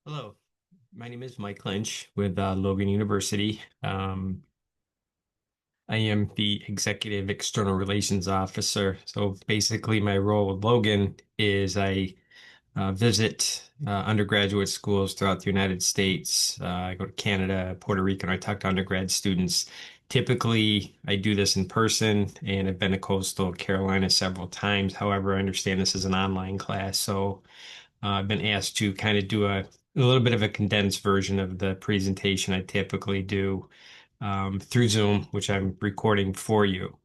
Hello, my name is Mike Lynch with Logan University. I am the Executive External Relations Officer. So basically, my role with Logan is I visit undergraduate schools throughout the United States. I go to Canada, Puerto Rico, and I talk to undergrad students. Typically, I do this in person, and I've been to Coastal Carolina several times. However, I understand this is an online class, so I've been asked to kind of do a little bit of a condensed version of the presentation I typically do through Zoom, which I'm recording for you.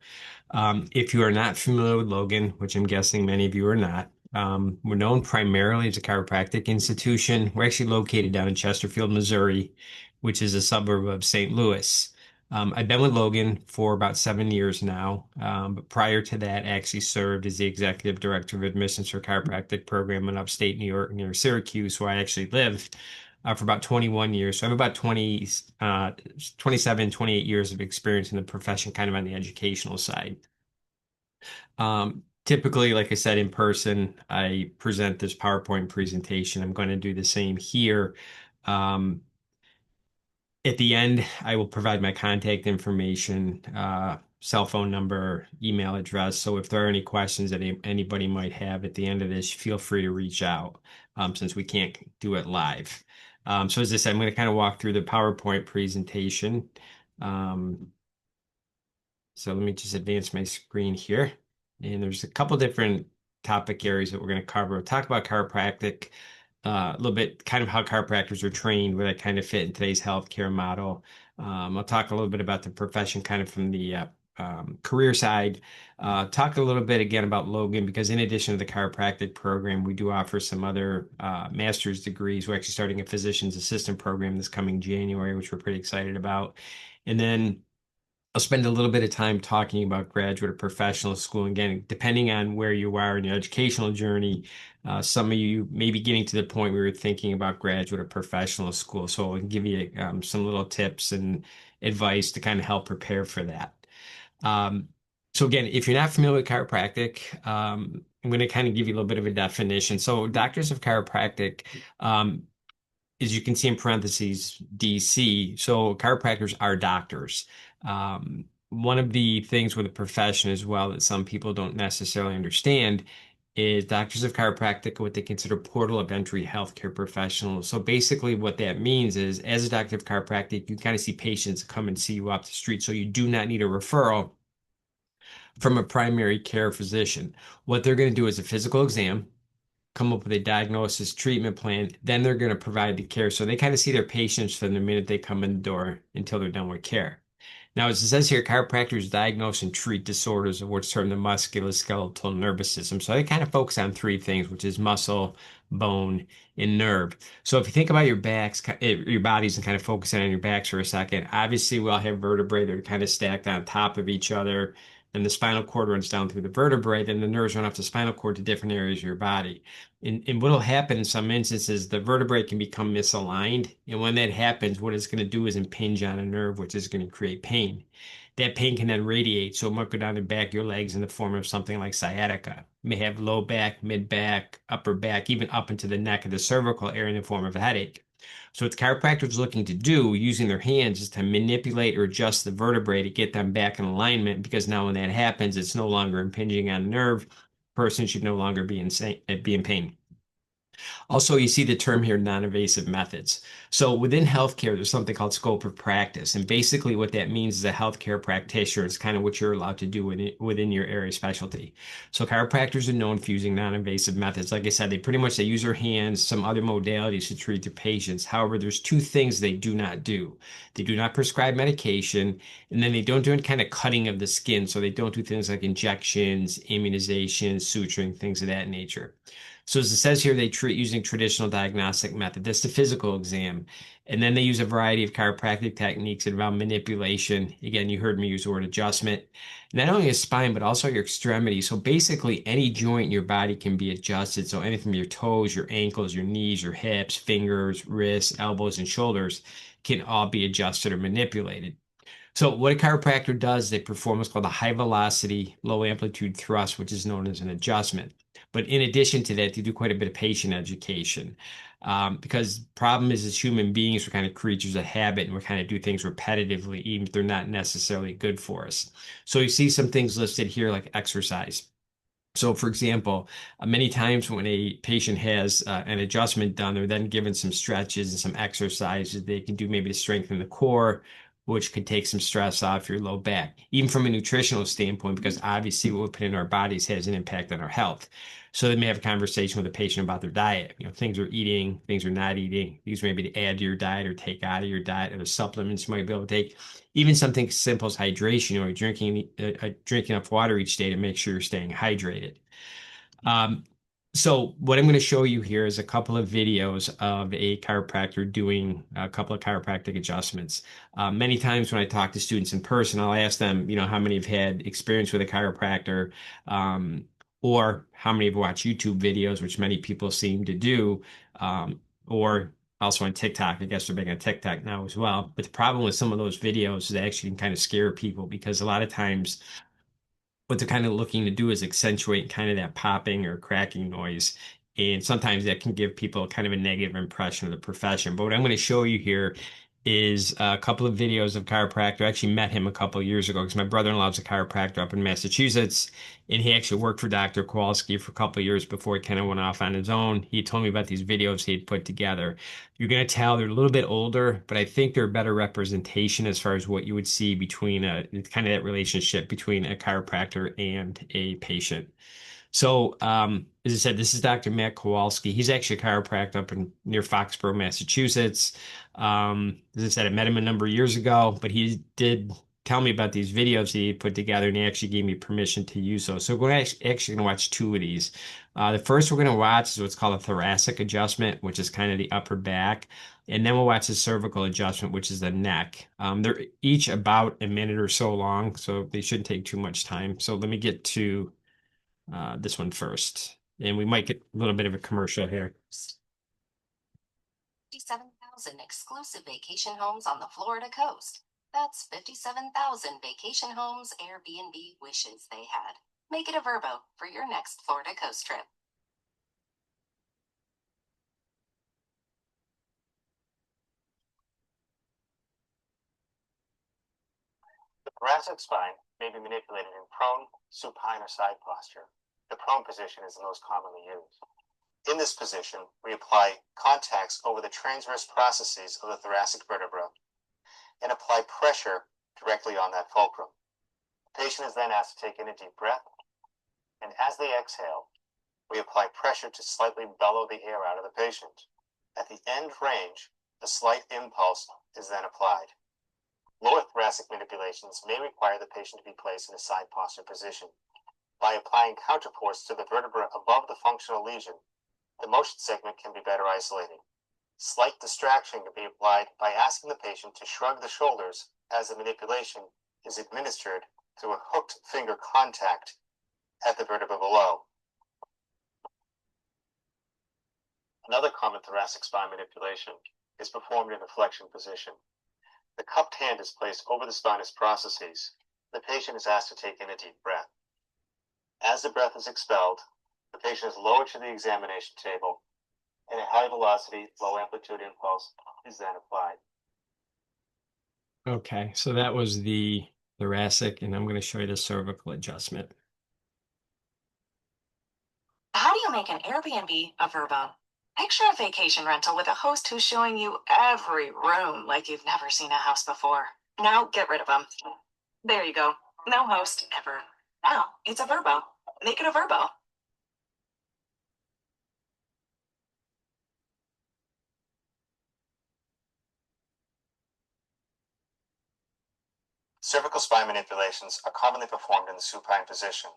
If you are not familiar with Logan, which I'm guessing many of you are not, we're known primarily as a chiropractic institution. We're actually located down in Chesterfield, Missouri, which is a suburb of St. Louis. I've been with Logan for about 7 years now, but prior to that, I actually served as the executive director of admissions for chiropractic program in upstate New York near Syracuse, where I actually lived for about 21 years. So I have about 27, 28 years of experience in the profession, kind of on the educational side. Typically, like I said, in person, I present this PowerPoint presentation. I'm going to do the same here. Um, at the end, I will provide my contact information, cell phone number, email address. So if there are any questions that anybody might have at the end of this, feel free to reach out since we can't do it live. So as I said, I'm going to kind of walk through the PowerPoint presentation. Um, so let me just advance my screen here. And there's a couple different topic areas that we're going to cover. We'll talk about chiropractic, a little bit kind of how chiropractors are trained, where that kind of fit in today's healthcare model. I'll talk a little bit about the profession kind of from the career side. Talk a little bit again about Logan, because in addition to the chiropractic program, we do offer some other master's degrees. We're actually starting a physician's assistant program this coming January, which we're pretty excited about. And then I'll spend a little bit of time talking about graduate or professional school. And again, depending on where you are in your educational journey, some of you may be getting to the point where you're thinking about graduate or professional school. So I'll give you some little tips and advice to kind of help prepare for that. Um, so again, if you're not familiar with chiropractic, I'm going to kind of give you a little bit of a definition. So doctors of chiropractic, um, as you can see in parentheses, DC. So chiropractors are doctors. One of the things with the profession as well that some people don't necessarily understand is doctors of chiropractic are what they consider portal of entry healthcare professionals. So basically what that means is as a doctor of chiropractic, you kind of see patients come and see you off the street. So you do not need a referral from a primary care physician. What they're going to do is a physical exam, come up with a diagnosis treatment plan, then they're going to provide the care. So they kind of see their patients from the minute they come in the door until they're done with care. Now, as it says here, chiropractors diagnose and treat disorders of what's termed the musculoskeletal nervous system. So they kind of focus on three things, which is muscle, bone, and nerve. So if you think about your backs, your bodies, and kind of focusing on your backs for a second, obviously we all have vertebrae that are kind of stacked on top of each other. Then the spinal cord runs down through the vertebrae, then the nerves run off the spinal cord to different areas of your body. And what will happen in some instances, the vertebrae can become misaligned. And when that happens, what it's going to do is impinge on a nerve, which is going to create pain. That pain can then radiate. So it might go down the back of your legs in the form of something like sciatica. You may have low back, mid back, upper back, even up into the neck of the cervical area in the form of a headache. So what the chiropractor is looking to do using their hands is to manipulate or adjust the vertebrae to get them back in alignment, because now when that happens, it's no longer impinging on a nerve. Person should no longer be in pain. Also, you see the term here, non-invasive methods. So within healthcare, there's something called scope of practice. And basically what that means is a healthcare practitioner is kind of what you're allowed to do within your area of specialty. So chiropractors are known for using non-invasive methods. Like I said, they use their hands, some other modalities to treat their patients. However, there's two things they do not do. They do not prescribe medication, and then they don't do any kind of cutting of the skin. So they don't do things like injections, immunizations, suturing, things of that nature. So as it says here, they treat using traditional diagnostic method. That's the physical exam. And then they use a variety of chiropractic techniques that involve manipulation. Again, you heard me use the word adjustment. Not only your spine, but also your extremities. So basically any joint in your body can be adjusted. So anything from your toes, your ankles, your knees, your hips, fingers, wrists, elbows, and shoulders can all be adjusted or manipulated. So what a chiropractor does, they perform what's called a high velocity, low amplitude thrust, which is known as an adjustment. But in addition to that, they do quite a bit of patient education. Because problem is, as human beings, we're kind of creatures of habit and we kind of do things repetitively, even if they're not necessarily good for us. So you see some things listed here like exercise. So, for example, many times when a patient has an adjustment done, they're then given some stretches and some exercises they can do maybe to strengthen the core, which could take some stress off your low back. Even from a nutritional standpoint, because obviously what we put in our bodies has an impact on our health. So they may have a conversation with a patient about their diet, things they're eating, things they're not eating, these maybe to add to your diet or take out of your diet, or the supplements you might be able to take. Even something simple as hydration, or drinking enough water each day to make sure you're staying hydrated. Um, so what I'm going to show you here is a couple of videos of a chiropractor doing a couple of chiropractic adjustments. Many times when I talk to students in person, I'll ask them, how many have had experience with a chiropractor, um, or how many have watched YouTube videos, which many people seem to do, or also on TikTok. I guess they're big on TikTok now as well. But the problem with some of those videos is they actually can kind of scare people because a lot of times what they're kind of looking to do is accentuate kind of that popping or cracking noise. And sometimes that can give people kind of a negative impression of the profession. But what I'm going to show you here is a couple of videos of chiropractor. I actually met him a couple of years ago because my brother-in-law is a chiropractor up in Massachusetts, and he actually worked for Dr. Kowalski for a couple of years before he kind of went off on his own. He told me about these videos he had put together. You're going to tell they're a little bit older, but I think they're a better representation as far as what you would see between kind of that relationship between a chiropractor and a patient. So, as I said, this is Dr. Matt Kowalski. He's actually a chiropractor up near Foxborough, Massachusetts. As I said, I met him a number of years ago, but he did tell me about these videos he put together, and he actually gave me permission to use those. So we're actually going to watch two of these. The first we're going to watch is what's called a thoracic adjustment, which is kind of the upper back. And then we'll watch the cervical adjustment, which is the neck. They're each about a minute or so long, so they shouldn't take too much time. So let me get to this one first. And we might get a little bit of a commercial here. 57,000 exclusive vacation homes on the Florida coast. That's 57,000 vacation homes Airbnb wishes they had. Make it a Verbo for your next Florida coast trip. The thoracic spine may be manipulated in prone, supine, or side posture. The prone position is the most commonly used. In this position, we apply contacts over the transverse processes of the thoracic vertebra and apply pressure directly on that fulcrum. The patient is then asked to take in a deep breath, and as they exhale, we apply pressure to slightly bellow the air out of the patient. At the end range, a slight impulse is then applied. Lower thoracic manipulations may require the patient to be placed in a side posture position. By applying counterforce to the vertebra above the functional lesion, the motion segment can be better isolated. Slight distraction can be applied by asking the patient to shrug the shoulders as the manipulation is administered through a hooked finger contact at the vertebra below. Another common thoracic spine manipulation is performed in a flexion position. The cupped hand is placed over the spinous processes. The patient is asked to take in a deep breath. As the breath is expelled, the patient is lowered to the examination table, and a high velocity, low amplitude impulse is then applied. Okay, so that was the thoracic, and I'm going to show you the cervical adjustment. How do you make an Airbnb a Verbo? Picture a vacation rental with a host who's showing you every room like you've never seen a house before. Now get rid of them. There you go. No host ever. Now it's a Verbo. Make it a Verbo. Cervical spine manipulations are commonly performed in the supine position.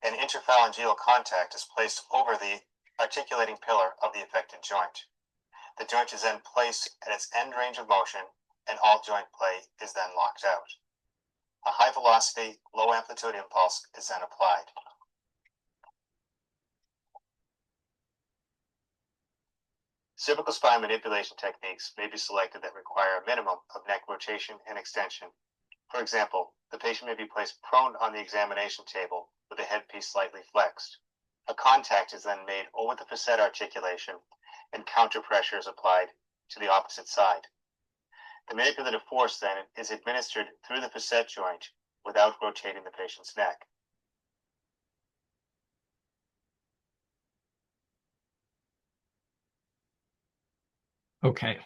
An interphalangeal contact is placed over the articulating pillar of the affected joint. The joint is then placed at its end range of motion, and all joint play is then locked out. A high velocity, low amplitude impulse is then applied. Cervical spine manipulation techniques may be selected that require a minimum of neck rotation and extension. For example, the patient may be placed prone on the examination table with the headpiece slightly flexed. A contact is then made over the facet articulation, and counter pressure is applied to the opposite side. The manipulative force then is administered through the facet joint without rotating the patient's neck. Okay.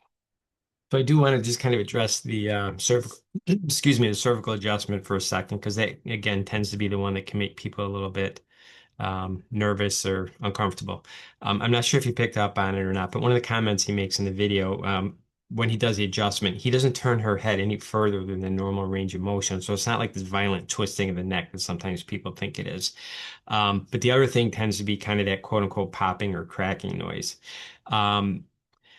So I do want to just kind of address the cervical, excuse me, the cervical adjustment for a second, because that again tends to be the one that can make people a little bit nervous or uncomfortable. I'm not sure if you picked up on it or not, but one of the comments he makes in the video, when he does the adjustment, he doesn't turn her head any further than the normal range of motion. So it's not like this violent twisting of the neck that sometimes people think it is. But the other thing tends to be kind of that quote unquote popping or cracking noise. Um,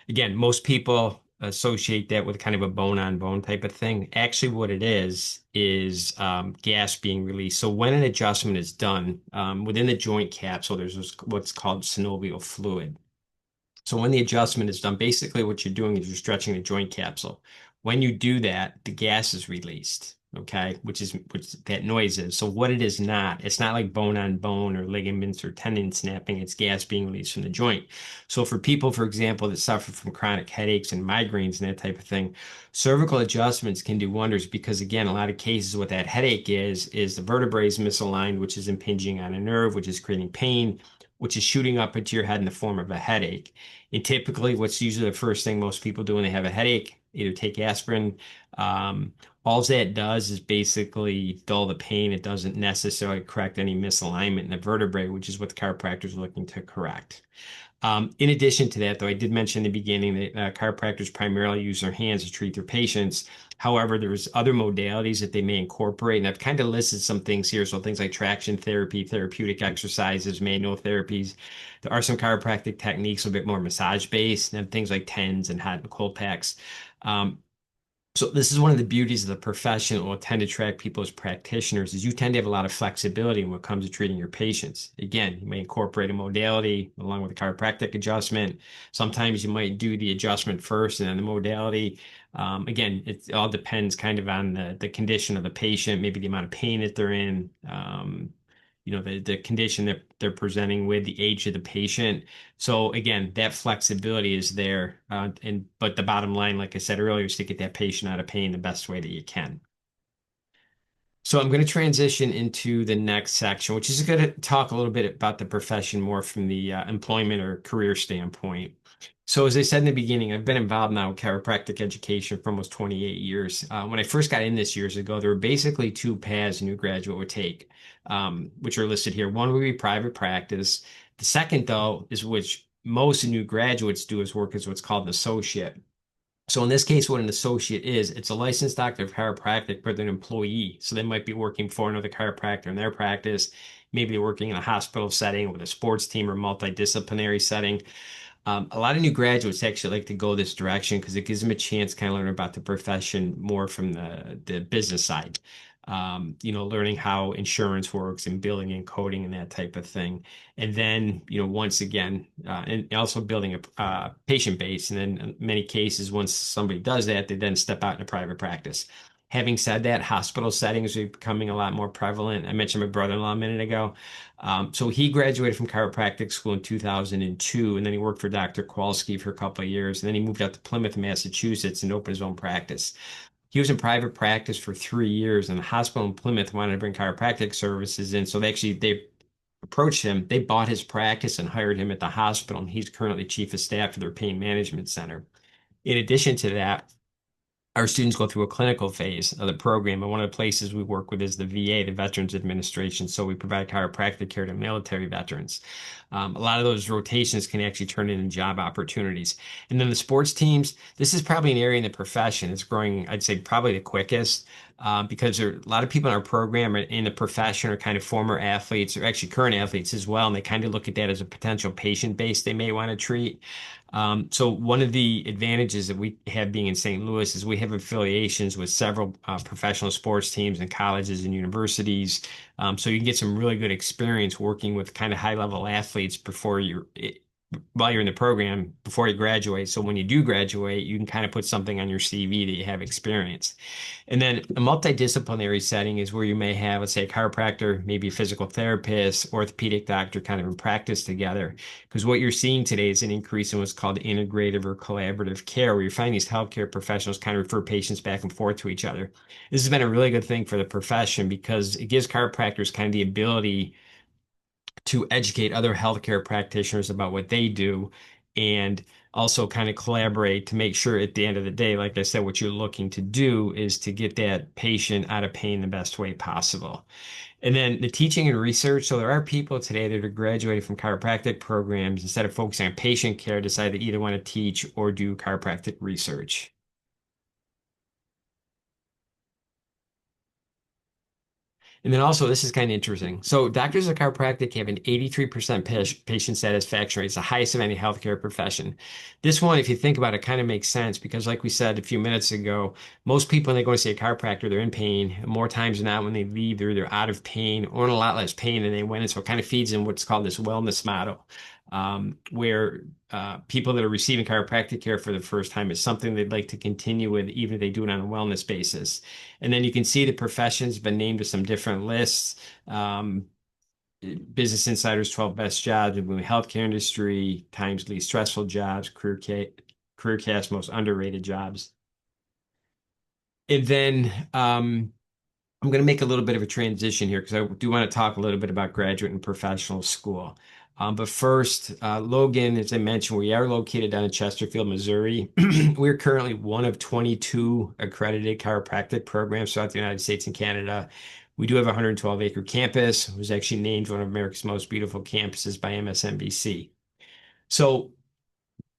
Again, most people associate that with kind of a bone on bone type of thing. Actually, what it is gas being released. So when an adjustment is done within the joint capsule, there's what's called synovial fluid. So when the adjustment is done, basically what you're doing is you're stretching the joint capsule. When you do that, the gas is released, okay, which that noise is. So what it is not, it's not like bone on bone or ligaments or tendon snapping, it's gas being released from the joint. So for people, for example, that suffer from chronic headaches and migraines and that type of thing, cervical adjustments can do wonders because again, a lot of cases what that headache is the vertebrae is misaligned, which is impinging on a nerve, which is creating pain, which is shooting up into your head in the form of a headache. And typically, what's usually the first thing most people do when they have a headache, either take aspirin. Um, all that does is basically dull the pain. It doesn't necessarily correct any misalignment in the vertebrae, which is what the chiropractor is looking to correct. In addition to that, though, I did mention in the beginning that chiropractors primarily use their hands to treat their patients. However, there's other modalities that they may incorporate, and I've kind of listed some things here. So things like traction therapy, therapeutic exercises, manual therapies. There are some chiropractic techniques a bit more massage based, and things like TENS and hot and cold packs. Um, so this is one of the beauties of the profession that will tend to attract people as practitioners is you tend to have a lot of flexibility when it comes to treating your patients. Again, you may incorporate a modality along with a chiropractic adjustment. Sometimes you might do the adjustment first and then the modality. Again, it all depends kind of on the condition of the patient, maybe the amount of pain that they're in, the condition that they're presenting with, the age of the patient. So again, that flexibility is there. But the bottom line, like I said earlier, is to get that patient out of pain the best way that you can. So I'm going to transition into the next section, which is going to talk a little bit about the profession more from the employment or career standpoint. So as I said in the beginning, I've been involved now with chiropractic education for almost 28 years. When I first got in this years ago, there were basically two paths a new graduate would take, which are listed here. One would be private practice. The second, though, is which most new graduates do is work as what's called an associate. So in this case, what an associate is, it's a licensed doctor of chiropractic, but they're an employee. So they might be working for another chiropractor in their practice. Maybe they're working in a hospital setting with a sports team or multidisciplinary setting. A lot of new graduates actually like to go this direction because it gives them a chance to kind of learn about the profession more from the business side. Learning how insurance works and billing and coding and that type of thing. And then, once again, and also building a patient base. And then in many cases, once somebody does that, they then step out into private practice. Having said that, hospital settings are becoming a lot more prevalent. I mentioned my brother-in-law a minute ago. So he graduated from chiropractic school in 2002, and then he worked for Dr. Kowalski for a couple of years, and then he moved out to Plymouth, Massachusetts, and opened his own practice. He was in private practice for 3 years, and the hospital in Plymouth wanted to bring chiropractic services in. So they approached him. They bought his practice and hired him at the hospital, and he's currently chief of staff for their pain management center. In addition to that, our students go through a clinical phase of the program. And one of the places we work with is the VA, the Veterans Administration. So we provide chiropractic care to military veterans. A lot of those rotations can actually turn into job opportunities. And then the sports teams, this is probably an area in the profession that's growing, I'd say, probably the quickest. Because there are a lot of people in our program in the profession are kind of former athletes or actually current athletes as well. And they kind of look at that as a potential patient base they may want to treat. So one of the advantages that we have being in St. Louis is we have affiliations with several professional sports teams and colleges and universities. So you can get some really good experience working with kind of high level athletes while you're in the program before you graduate. So when you do graduate, you can kind of put something on your CV that you have experience. And then a multidisciplinary setting is where you may have, let's say, a chiropractor, maybe a physical therapist, orthopedic doctor kind of in practice together. Because what you're seeing today is an increase in what's called integrative or collaborative care, where you're finding these healthcare professionals kind of refer patients back and forth to each other. This has been a really good thing for the profession because it gives chiropractors kind of the ability to educate other healthcare practitioners about what they do and also kind of collaborate to make sure at the end of the day, like I said, what you're looking to do is to get that patient out of pain the best way possible. And then the teaching and research. So there are people today that are graduating from chiropractic programs instead of focusing on patient care, decide they either want to teach or do chiropractic research. And then also, this is kind of interesting. So, doctors of chiropractic have an 83% patient satisfaction rate. It's the highest of any healthcare profession. This one, if you think about it, kind of makes sense because, like we said a few minutes ago, most people, when they go to see a chiropractor, they're in pain. More times than not, when they leave, they're either out of pain or in a lot less pain than they went in. So, it kind of feeds in what's called this wellness model, where people that are receiving chiropractic care for the first time is something they'd like to continue with, even if they do it on a wellness basis. And then you can see the profession's been named to some different lists. Um, Business Insider's 12 best jobs in the healthcare industry, Times least stressful jobs, CareerCast most underrated jobs. And then I'm going to make a little bit of a transition here because I do want to talk a little bit about graduate and professional school. But first, Logan, as I mentioned, we are located down in Chesterfield, Missouri. We're currently one of 22 accredited chiropractic programs throughout the United States and Canada. We do have a 112-acre campus. It was actually named one of America's most beautiful campuses by MSNBC. So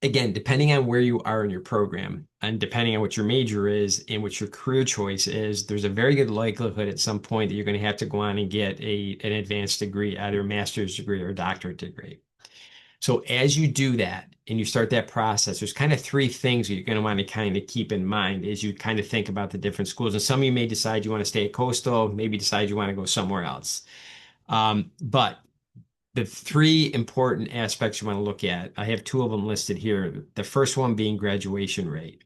again, depending on where you are in your program and depending on what your major is and what your career choice is, there's a very good likelihood at some point that you're going to have to go on and get an advanced degree, either a master's degree or a doctorate degree. So as you do that and you start that process, there's kind of three things that you're going to want to kind of keep in mind as you kind of think about the different schools. And some of you may decide you want to stay at Coastal, maybe decide you want to go somewhere else. But the three important aspects you want to look at, I have two of them listed here. The first one being graduation rate.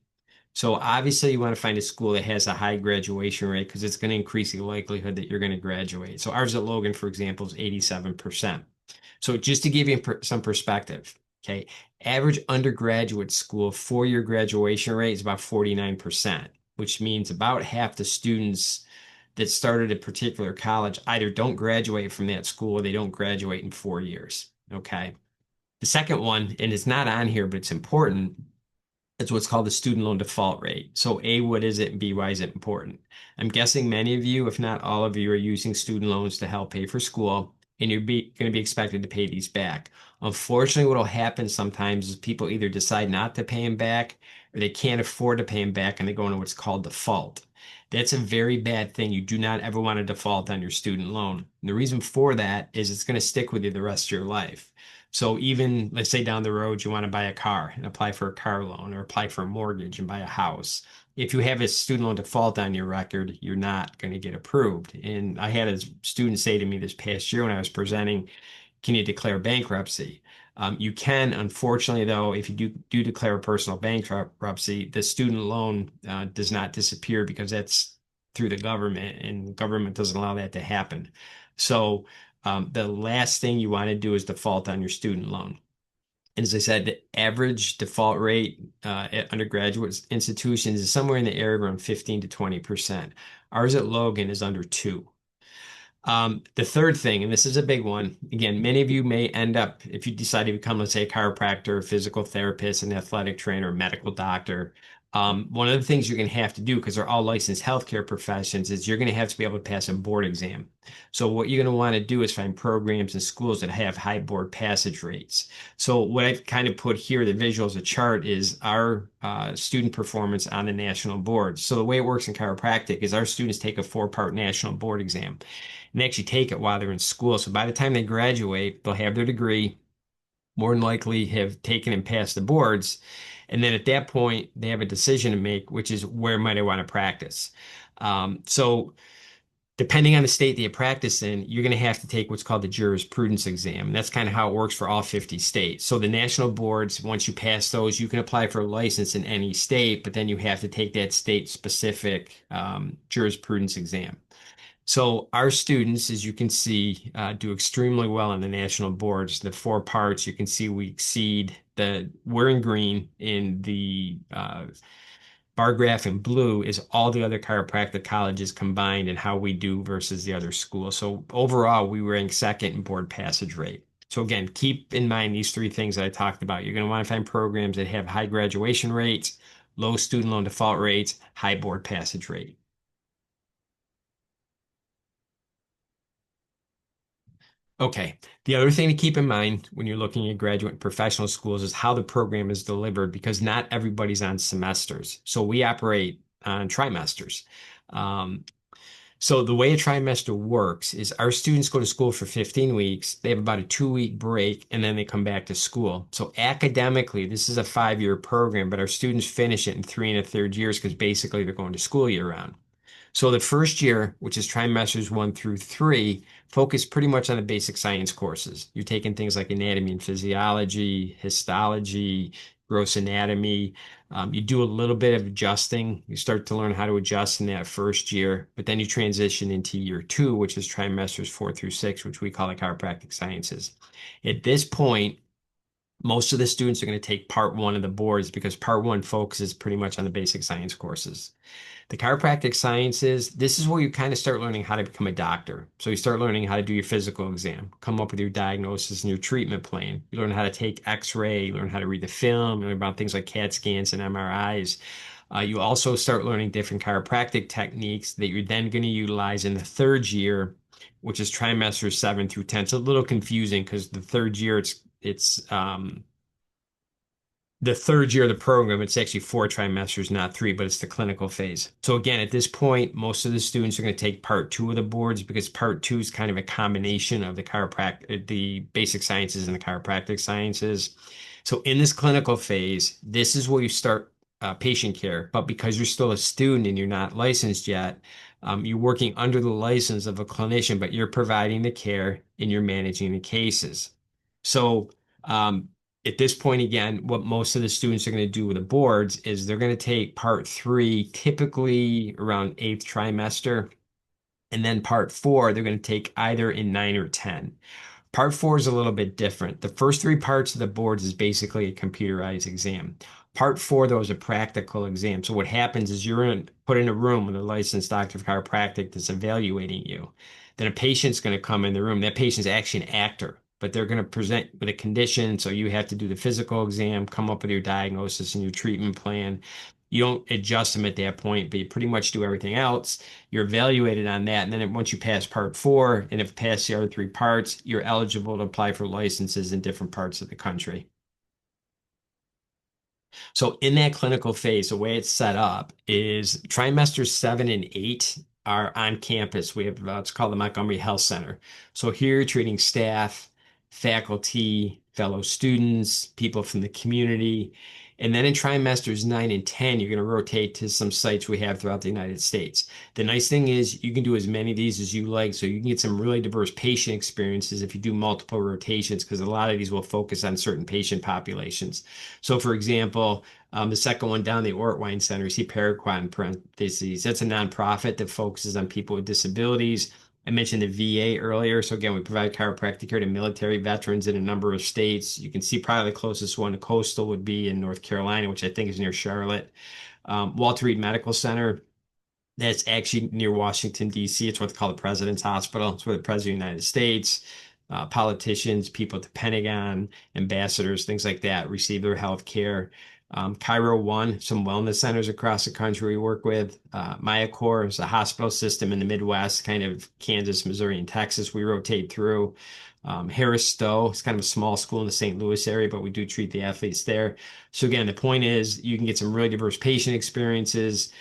So obviously you want to find a school that has a high graduation rate because it's going to increase the likelihood that you're going to graduate. So ours at Logan, for example, is 87%. So just to give you some perspective, okay, average undergraduate school four-year graduation rate is about 49%, which means about half the students that started a particular college either don't graduate from that school or they don't graduate in 4 years. Okay. The second one, and it's not on here, but it's important, is what's called the student loan default rate. So A, what is it? And B, why is it important? I'm guessing many of you, if not all of you, are using student loans to help pay for school, and you're going to be expected to pay these back. Unfortunately, what will happen sometimes is people either decide not to pay them back or they can't afford to pay them back and they go into what's called default. That's a very bad thing. You do not ever want to default on your student loan. And the reason for that is it's going to stick with you the rest of your life. So even let's say down the road you want to buy a car and apply for a car loan or apply for a mortgage and buy a house. If you have a student loan default on your record, you're not going to get approved. And I had a student say to me this past year when I was presenting, can you declare bankruptcy? You can, unfortunately, though, if you do declare a personal bankruptcy, the student loan does not disappear because that's through the government, and the government doesn't allow that to happen. So the last thing you want to do is default on your student loan. And as I said, the average default rate at undergraduate institutions is somewhere in the area around 15 to 20%. Ours at Logan is under 2. The third thing, and this is a big one, again, many of you may end up, if you decide to become, let's say, a chiropractor, a physical therapist, an athletic trainer, a medical doctor. One of the things you're going to have to do, because they're all licensed healthcare professions, is you're going to have to be able to pass a board exam. So what you're going to want to do is find programs and schools that have high board passage rates. So what I've kind of put here, the visual as a chart, is our student performance on the national board. So the way it works in chiropractic is our students take a 4-part national board exam and actually take it while they're in school. So by the time they graduate, they'll have their degree, more than likely have taken and passed the boards. And then at that point, they have a decision to make, which is where might I want to practice? So Depending on the state that you practice in, you're going to have to take what's called the jurisprudence exam. And that's kind of how it works for all 50 states. So the national boards, once you pass those, you can apply for a license in any state, but then you have to take that state specific jurisprudence exam. So our students, as you can see, do extremely well on the national boards. The four parts, you can see we exceed we're in green in the bar graph in blue is all the other chiropractic colleges combined and how we do versus the other schools. So overall, we rank second in board passage rate. So again, keep in mind these three things that I talked about. You're going to want to find programs that have high graduation rates, low student loan default rates, high board passage rate. Okay. The other thing to keep in mind when you're looking at graduate and professional schools is how the program is delivered because not everybody's on semesters. So we operate on trimesters. Um, so the way a trimester works is our students go to school for 15 weeks. They have about a 2-week break and then they come back to school. So academically, this is a 5-year program, but our students finish it in 3 and 1/3 years because basically they're going to school year round. So the first year, which is trimesters 1 through 3, focus pretty much on the basic science courses. You're taking things like anatomy and physiology, histology, gross anatomy. You do a little bit of adjusting. You start to learn how to adjust in that first year, but then you transition into year 2, which is trimesters 4 through 6, which we call the chiropractic sciences. At this point, most of the students are going to take part 1 of the boards because part 1 focuses pretty much on the basic science courses. The chiropractic sciences, this is where you kind of start learning how to become a doctor. So you start learning how to do your physical exam, come up with your diagnosis and your treatment plan. You learn how to take x-ray, you learn how to read the film, you learn about things like CAT scans and MRIs. You also start learning different chiropractic techniques that you're then going to utilize in the 3rd year, which is trimesters 7 through 10. It's a little confusing because the 3rd year it's the 3rd year of the program, it's actually 4 trimesters, not 3, but it's the clinical phase. So again, at this point, most of the students are going to take part 2 of the boards because part 2 is kind of a combination of the basic sciences and the chiropractic sciences. So in this clinical phase, this is where you start patient care, but because you're still a student and you're not licensed yet, you're working under the license of a clinician, but you're providing the care and you're managing the cases. So um, at this point, again, what most of the students are going to do with the boards is they're going to take part 3, typically around 8th trimester, and then part 4, they're going to take either in 9 or 10. Part 4 is a little bit different. The first 3 parts of the boards is basically a computerized exam. Part 4, though, is a practical exam. So what happens is put in a room with a licensed doctor of chiropractic that's evaluating you. Then a patient's going to come in the room. That patient's actually an actor, but they're going to present with a condition. So you have to do the physical exam, come up with your diagnosis and your treatment plan. You don't adjust them at that point, but you pretty much do everything else. You're evaluated on that. And then once you pass part 4 and have passed the other 3 parts, you're eligible to apply for licenses in different parts of the country. So in that clinical phase, the way it's set up is trimesters 7 and 8 are on campus. We have it's called the Montgomery Health Center. So here you're treating staff, faculty, fellow students, people from the community. And then in trimesters 9 and 10, you're going to rotate to some sites we have throughout the United States. The nice thing is you can do as many of these as you like, so you can get some really diverse patient experiences if you do multiple rotations, because a lot of these will focus on certain patient populations. So, for example, the second one down, the Ortwine Center, you see Paraquat in parentheses. That's a nonprofit that focuses on people with disabilities. I mentioned the VA earlier. So again, we provide chiropractic care to military veterans in a number of states. You can see probably the closest one to coastal would be in North Carolina, which I think is near Charlotte. Walter Reed Medical Center, that's actually near Washington, D.C. It's what they call the President's Hospital. It's where the President of the United States, politicians, people at the Pentagon, ambassadors, things like that receive their health care. Cairo One, some wellness centers across the country we work with. MyaCore is a hospital system in the Midwest, kind of Kansas, Missouri, and Texas we rotate through. Harris Stowe is kind of a small school in the St. Louis area, but we do treat the athletes there. So again, the point is you can get some really diverse patient experiences.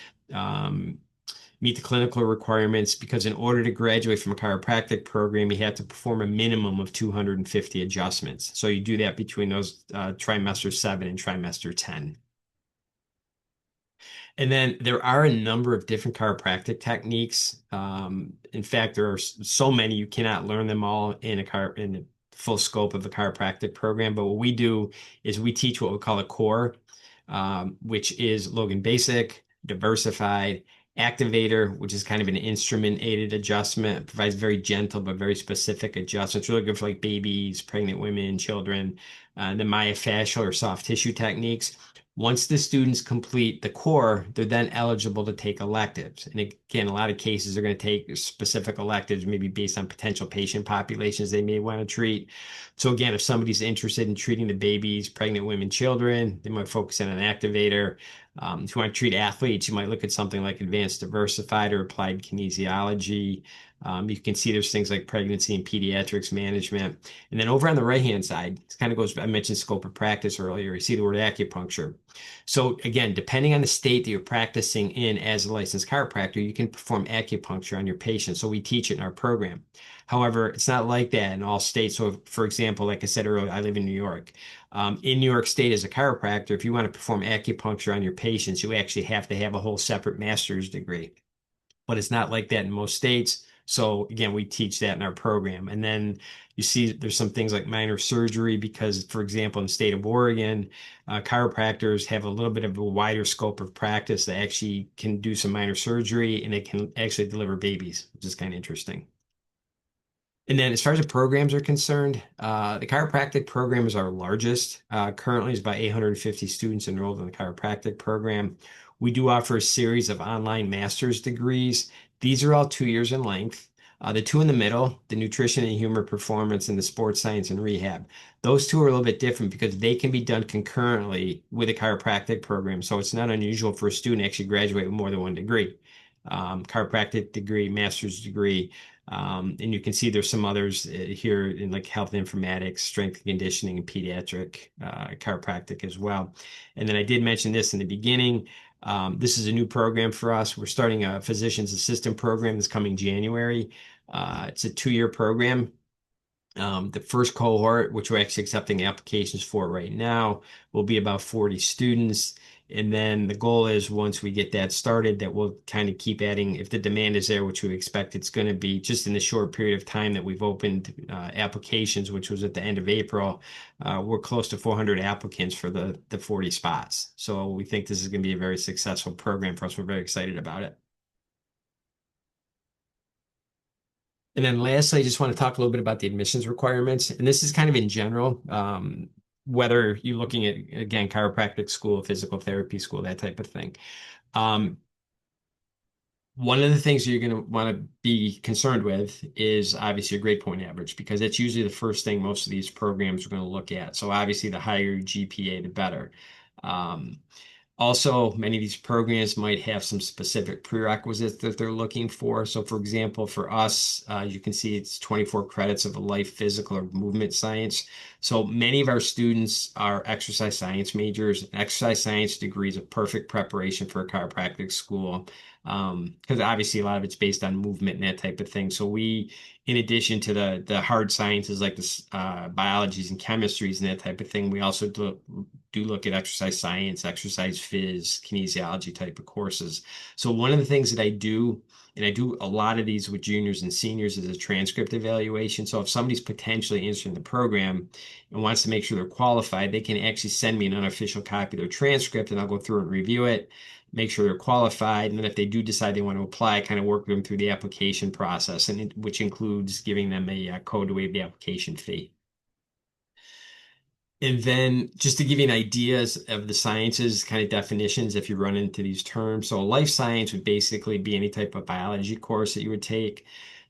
Meet the clinical requirements because in order to graduate from a chiropractic program, you have to perform a minimum of 250 adjustments. So you do that between those trimester 7 and trimester 10. And then there are a number of different chiropractic techniques. In fact, there are so many you cannot learn them all in the full scope of a chiropractic program. But what we do is we teach what we call a core, which is Logan Basic, Diversified, Activator, which is kind of an instrument aided adjustment. It provides very gentle but very specific adjustments. Really good for like babies, pregnant women, children. The myofascial or soft tissue techniques. Once the students complete the core, they're then eligible to take electives. And again, a lot of cases are going to take specific electives, maybe based on potential patient populations they may want to treat. So again, if somebody's interested in treating the babies, pregnant women, children, they might focus on an activator. If you want to treat athletes, you might look at something like advanced diversified or applied kinesiology. You can see there's things like pregnancy and pediatrics management. And then over on the right-hand side, it kind of goes, I mentioned scope of practice earlier. You see the word acupuncture. So again, depending on the state that you're practicing in as a licensed chiropractor, you can perform acupuncture on your patients. So we teach it in our program. However, it's not like that in all states. So for example, like I said earlier, I live in New York. In New York State as a chiropractor, if you want to perform acupuncture on your patients, you actually have to have a whole separate master's degree. But it's not like that in most states. So again, we teach that in our program. And then you see there's some things like minor surgery because, for example, in the state of Oregon, chiropractors have a little bit of a wider scope of practice. They actually can do some minor surgery and they can actually deliver babies, which is kind of interesting. And then as far as the programs are concerned, the chiropractic program is our largest. Currently, is about 850 students enrolled in the chiropractic program. We do offer a series of online master's degrees. These are all 2 years in length. The two in the middle, the nutrition and humor performance and the sports science and rehab, those two are a little bit different because they can be done concurrently with a chiropractic program. So it's not unusual for a student to actually graduate with more than one degree. Chiropractic degree, master's degree, and you can see there's some others here in like health informatics, strength and conditioning, and pediatric chiropractic as well. And then I did mention this in the beginning. This is a new program for us. We're starting a physician's assistant program this coming January. It's a 2 year program. The first cohort, which we're actually accepting applications for right now, will be about 40 students. And then the goal is once we get that started, that we'll kind of keep adding, if the demand is there, which we expect it's going to be just in the short period of time that we've opened applications, which was at the end of April, we're close to 400 applicants for the 40 spots. So we think this is going to be a very successful program for us. We're very excited about it. And then lastly, I just want to talk a little bit about the admissions requirements. And this is kind of in general, whether you're looking at, again, chiropractic school, physical therapy school, that type of thing. Um, One of the things you're going to want to be concerned with is obviously your grade point average, because that's usually the first thing most of these programs are going to look at. So obviously, the higher your GPA, the better. Um, Also, many of these programs might have some specific prerequisites that they're looking for. So, for example, for us, you can see it's 24 credits of a life, physical, or movement science. So, many of our students are exercise science majors. Exercise science degree is a perfect preparation for a chiropractic school because obviously a lot of it's based on movement and that type of thing. So, we, in addition to the hard sciences like the biologies and chemistries and that type of thing, we also do look at exercise science, exercise phys, kinesiology type of courses. So one of the things that I do, and I do a lot of these with juniors and seniors, is a transcript evaluation. So if somebody's potentially interested in the program and wants to make sure they're qualified, they can actually send me an unofficial copy of their transcript and I'll go through and review it, make sure they're qualified. And then if they do decide they want to apply, I kind of work with them through the application process, which includes giving them a code to waive the application fee. And then just to give you an ideas of the sciences, kind of definitions, if you run into these terms. So life science would basically be any type of biology course that you would take.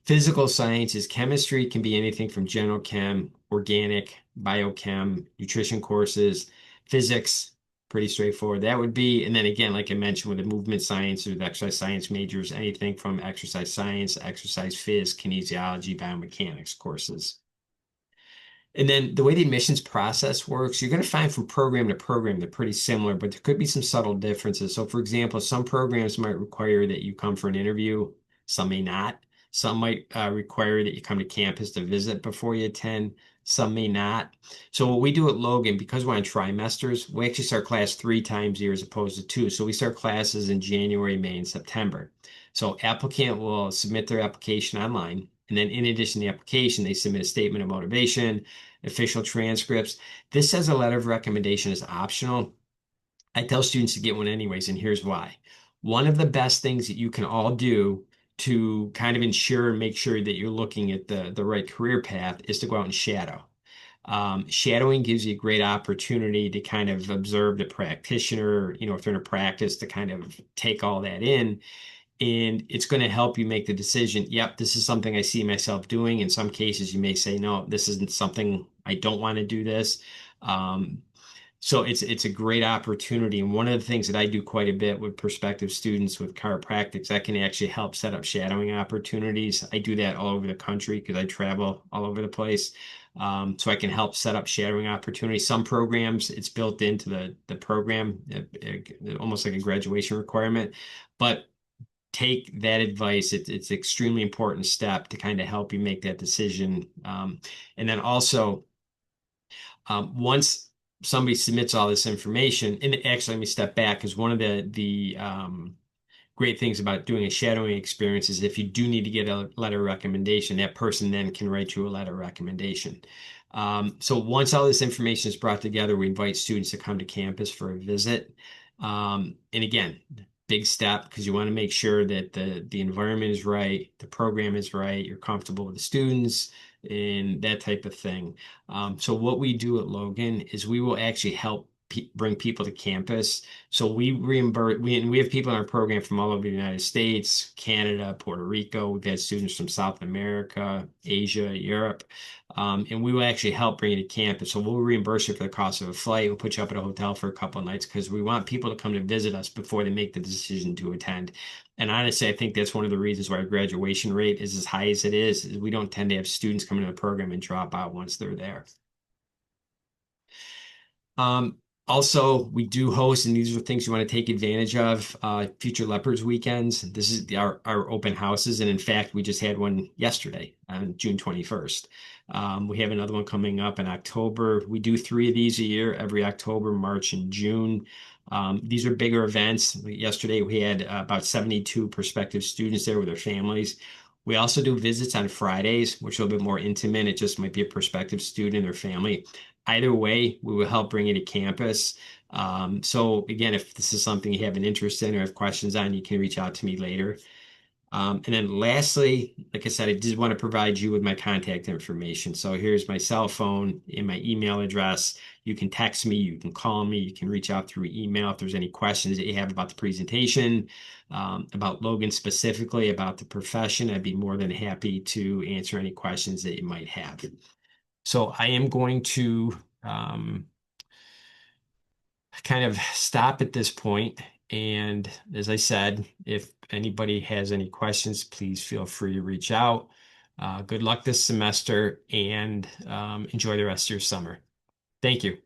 Physical science is chemistry, can be anything from general chem, organic, biochem, nutrition courses, physics, pretty straightforward. That would be, and then again, like I mentioned, with the movement science or the exercise science majors, anything from exercise science, exercise phys, kinesiology, biomechanics courses. And then the way the admissions process works, you're going to find from program to program they're pretty similar, but there could be some subtle differences. So, for example, some programs might require that you come for an interview, some may not. Some might require that you come to campus to visit before you attend. Some may not. So what we do at Logan, because we're on trimesters, we actually start class 3 times a year as opposed to two. So we start classes in January, May, and September. So applicant will submit their application online. And then in addition to the application, they submit a statement of motivation, official transcripts. This says a letter of recommendation is optional. I tell students to get one anyways, and here's why. One of the best things that you can all do to kind of ensure and make sure that you're looking at the right career path is to go out and shadow. Shadowing gives you a great opportunity to kind of observe the practitioner, if they're in a practice, to kind of take all that in. And it's going to help you make the decision. Yep, this is something I see myself doing. In some cases, you may say, no, this isn't something I don't want to do this. Um, so it's a great opportunity. And one of the things that I do quite a bit with prospective students with chiropractics, that can actually help set up shadowing opportunities. I do that all over the country because I travel all over the place. So I can help set up shadowing opportunities. Some programs, it's built into the program, almost like a graduation requirement. But take that advice. It's extremely important step to kind of help you make that decision. And then also, once somebody submits all this information, and actually, let me step back because one of the great things about doing a shadowing experience is if you do need to get a letter of recommendation, that person then can write you a letter of recommendation. So once all this information is brought together, we invite students to come to campus for a visit. And again, big step because you want to make sure that the environment is right, the program is right, you're comfortable with the students, and that type of thing. So what we do at Logan is we will actually help bring people to campus. So we reimburse, we have people in our program from all over the United States, Canada, Puerto Rico. We've had students from South America, Asia, Europe. And we will actually help bring you to campus. So we'll reimburse you for the cost of a flight. We'll put you up at a hotel for a couple of nights because we want people to come to visit us before they make the decision to attend. And honestly, I think that's one of the reasons why our graduation rate is as high as it is we don't tend to have students come into the program and drop out once they're there. Um, Also, we do host, and these are things you want to take advantage of, Future Leopards weekends. This is our open houses. And in fact, we just had one yesterday on June 21st. We have another one coming up in October. We do 3 of these a year, every October, March, and June. These are bigger events. Yesterday, we had about 72 prospective students there with their families. We also do visits on Fridays, which are a little bit more intimate. It just might be a prospective student and their family. Either way, we will help bring you to campus. So again, if this is something you have an interest in or have questions on, you can reach out to me later. And then lastly, like I said, I did want to provide you with my contact information. So here's my cell phone and my email address. You can text me, you can call me, you can reach out through email if there's any questions that you have about the presentation, about Logan specifically, about the profession. I'd be more than happy to answer any questions that you might have. So I am going to kind of stop at this point. And as I said, if anybody has any questions, please feel free to reach out. Good luck this semester and enjoy the rest of your summer. Thank you.